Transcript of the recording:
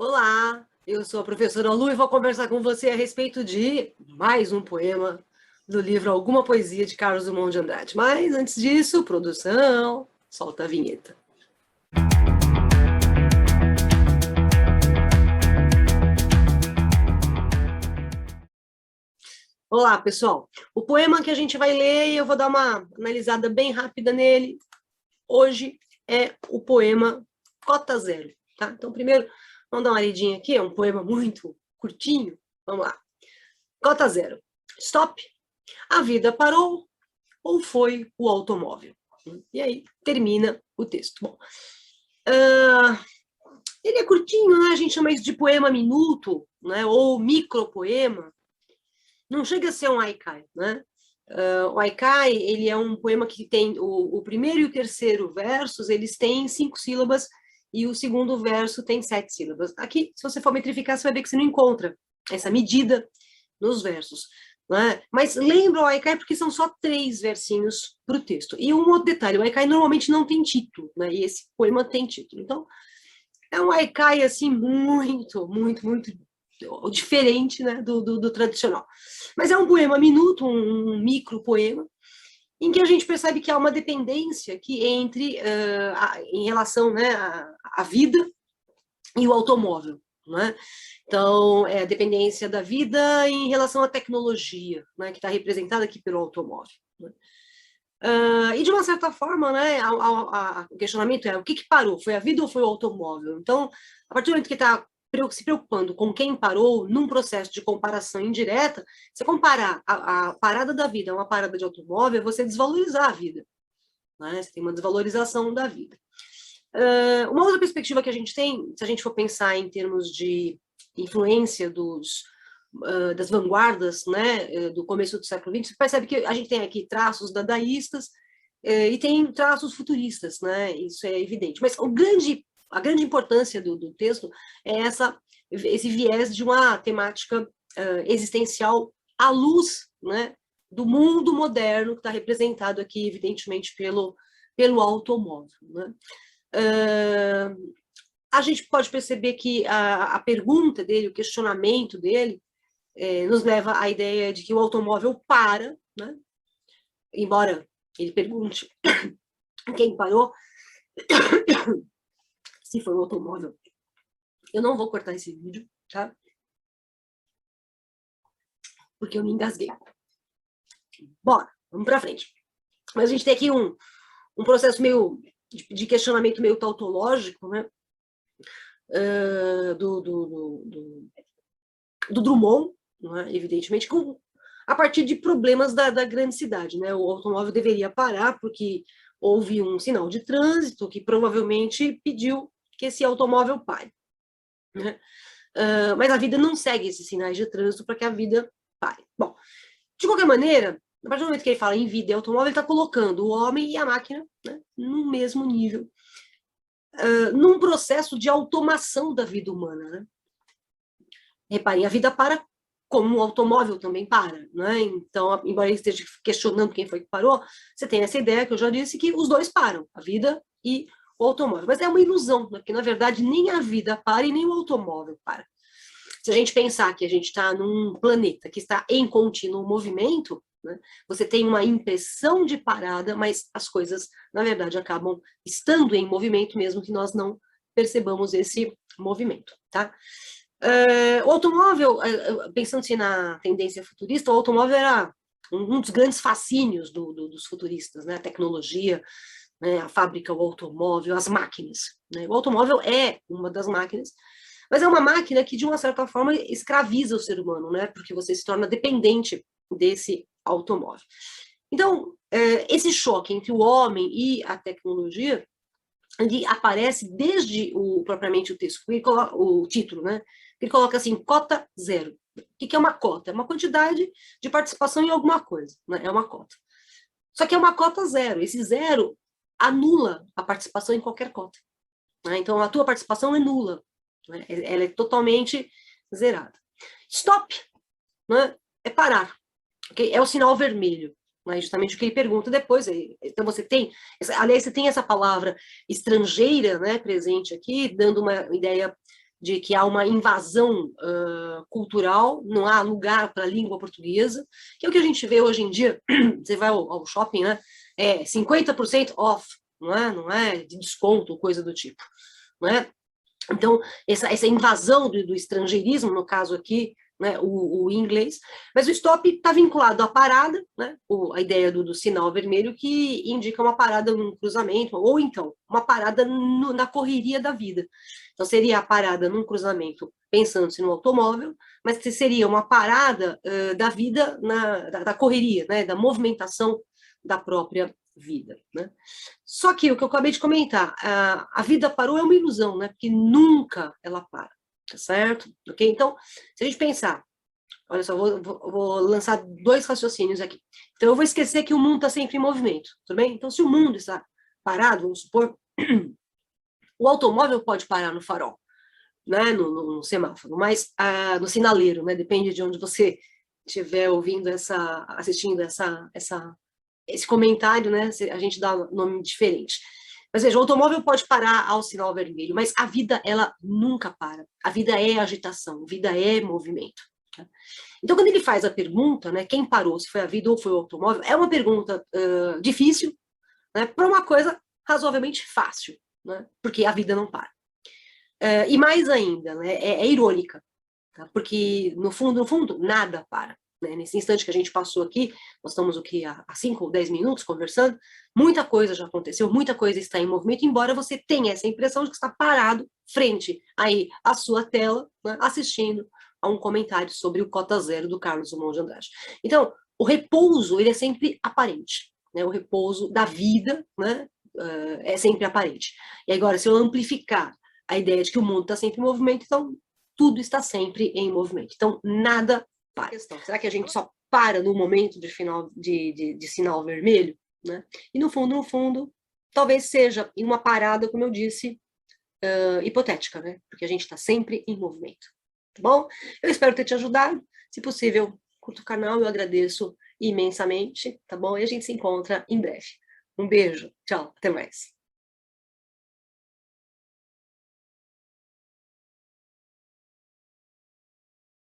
Olá, eu sou a professora Lu e vou conversar com você a respeito de mais um poema do livro Alguma Poesia de Carlos Drummond de Andrade. Mas antes disso, produção, solta a vinheta. Olá, pessoal. O poema que a gente vai ler, eu vou dar uma analisada bem rápida nele. Hoje é o poema Cota Zero, tá? Então, primeiro, vamos dar uma lidinha aqui, é um poema muito curtinho. Vamos lá. Cota Zero. Stop. A vida parou ou foi o automóvel? E aí termina o texto. Bom, ele é curtinho, né? A gente chama isso de poema minuto, né? Ou micropoema. Não chega a ser um haikai, né? O haikai, ele é um poema que tem o primeiro e o terceiro versos, eles têm 5 sílabas e o segundo verso tem 7 sílabas. Aqui, se você for metrificar, você vai ver que você não encontra essa medida nos versos. Né? Mas lembra o haikai porque são só 3 versinhos para o texto. E um outro detalhe, o haikai normalmente não tem título, né? E esse poema tem título. Então, é um haikai assim, muito diferente, né, do tradicional. Mas é um poema minuto, um micro poema, em que a gente percebe que há uma dependência que entre, em relação, né, à vida e o automóvel. Né? Então, é a dependência da vida em relação à tecnologia, né, que está representada aqui pelo automóvel. Né? E de uma certa forma, né, o questionamento é o que parou? Foi a vida ou foi o automóvel? Então, a partir do momento que está se preocupando com quem parou num processo de comparação indireta, você comparar a parada da vida a uma parada de automóvel, é você desvalorizar a vida. Né? Você tem uma desvalorização da vida. Uma outra perspectiva que a gente tem, se a gente for pensar em termos de influência das vanguardas, né, do começo do século XX, você percebe que a gente tem aqui traços dadaístas e tem traços futuristas, né, isso é evidente. Mas a grande importância do texto é esse viés de uma temática existencial à luz, né, do mundo moderno que está representado aqui, evidentemente, pelo automóvel. Né? A gente pode perceber que a pergunta dele, o questionamento dele, nos leva à ideia de que o automóvel para, né? Embora ele pergunte quem parou, se foi o automóvel. Eu não vou cortar esse vídeo, tá? Porque eu me engasguei. Bora, vamos para frente. Mas a gente tem aqui um processo meio de questionamento meio tautológico, né? Do Drummond, né? Evidentemente, a partir de problemas da grande cidade. Né? O automóvel deveria parar porque houve um sinal de trânsito que provavelmente pediu que esse automóvel pare. Né? Mas a vida não segue esses sinais de trânsito para que a vida pare. Bom, de qualquer maneira, a partir do momento que ele fala em vida e automóvel, ele está colocando o homem e a máquina, né, no mesmo nível, num processo de automação da vida humana. Né? Reparem, a vida para como o automóvel também para. Né? Então, embora ele esteja questionando quem foi que parou, você tem essa ideia que eu já disse, que os dois param, a vida e o automóvel. Mas é uma ilusão, né? Porque, na verdade, nem a vida para e nem o automóvel para. Se a gente pensar que a gente está num planeta que está em contínuo movimento, né, você tem uma impressão de parada, mas as coisas, na verdade, acabam estando em movimento, mesmo que nós não percebamos esse movimento. Tá? O automóvel, pensando-se na tendência futurista, o automóvel era um dos grandes fascínios dos futuristas, né? A tecnologia, né? A fábrica, o automóvel, as máquinas. Né? O automóvel é uma das máquinas, mas é uma máquina que, de uma certa forma, escraviza o ser humano, né? Porque você se torna dependente desse automóvel. Então, esse choque entre o homem e a tecnologia, ele aparece desde propriamente o texto, o título, né? Ele coloca assim, cota zero. O que é uma cota? É uma quantidade de participação em alguma coisa, né? É uma cota. Só que é uma cota zero. Esse zero anula a participação em qualquer cota. Né? Então, a tua participação é nula. Né? Ela é totalmente zerada. Stop, né? É parar. Okay? É o sinal vermelho. Né? Justamente o que ele pergunta depois. Então, você tem... Aliás, você tem essa palavra estrangeira, né, presente aqui, dando uma ideia de que há uma invasão cultural, não há lugar para a língua portuguesa, que é o que a gente vê hoje em dia. Você vai ao shopping, né? É 50% off, não é? Não é de desconto, coisa do tipo, não é? Então, essa invasão do estrangeirismo, no caso aqui, né, o inglês, mas o stop está vinculado à parada, né, a ideia do sinal vermelho, que indica uma parada num cruzamento, ou então, uma parada na correria da vida. Então, seria a parada num cruzamento, pensando-se no automóvel, mas que seria uma parada da vida, da correria, né, da movimentação da própria vida, né? Só que o que eu acabei de comentar, a vida parou é uma ilusão, né? Porque nunca ela para, tá certo? Ok? Então, se a gente pensar, olha só, vou lançar dois raciocínios aqui. Então, eu vou esquecer que o mundo está sempre em movimento, tudo bem? Então, se o mundo está parado, vamos supor, o automóvel pode parar no farol, né? No semáforo, mas no sinaleiro, né? Depende de onde você estiver ouvindo assistindo esse comentário, né? A gente dá um nome diferente. Mas veja, o automóvel pode parar ao sinal vermelho, mas a vida, ela nunca para. A vida é agitação, a vida é movimento. Tá? Então, quando ele faz a pergunta, né, quem parou, se foi a vida ou foi o automóvel, é uma pergunta difícil, né, para uma coisa razoavelmente fácil, né, porque a vida não para. E mais ainda, né, é irônica, tá? Porque, no fundo, nada para. Né? Nesse instante que a gente passou aqui, nós estamos o que, há 5 ou 10 minutos conversando, muita coisa já aconteceu, muita coisa está em movimento, embora você tenha essa impressão de que está parado frente aí à sua tela, né, assistindo a um comentário sobre o Cota Zero do Carlos Drummond de Andrade. Então, o repouso, ele é sempre aparente, né? O repouso da vida, né, é sempre aparente. E agora, se eu amplificar a ideia de que o mundo está sempre em movimento, então tudo está sempre em movimento. Então, nada para. Será que a gente só para no momento de sinal vermelho? Né? E no fundo, talvez seja em uma parada, como eu disse, hipotética, né? Porque a gente está sempre em movimento. Tá bom? Eu espero ter te ajudado. Se possível, curta o canal, eu agradeço imensamente, tá bom? E a gente se encontra em breve. Um beijo, tchau, até mais.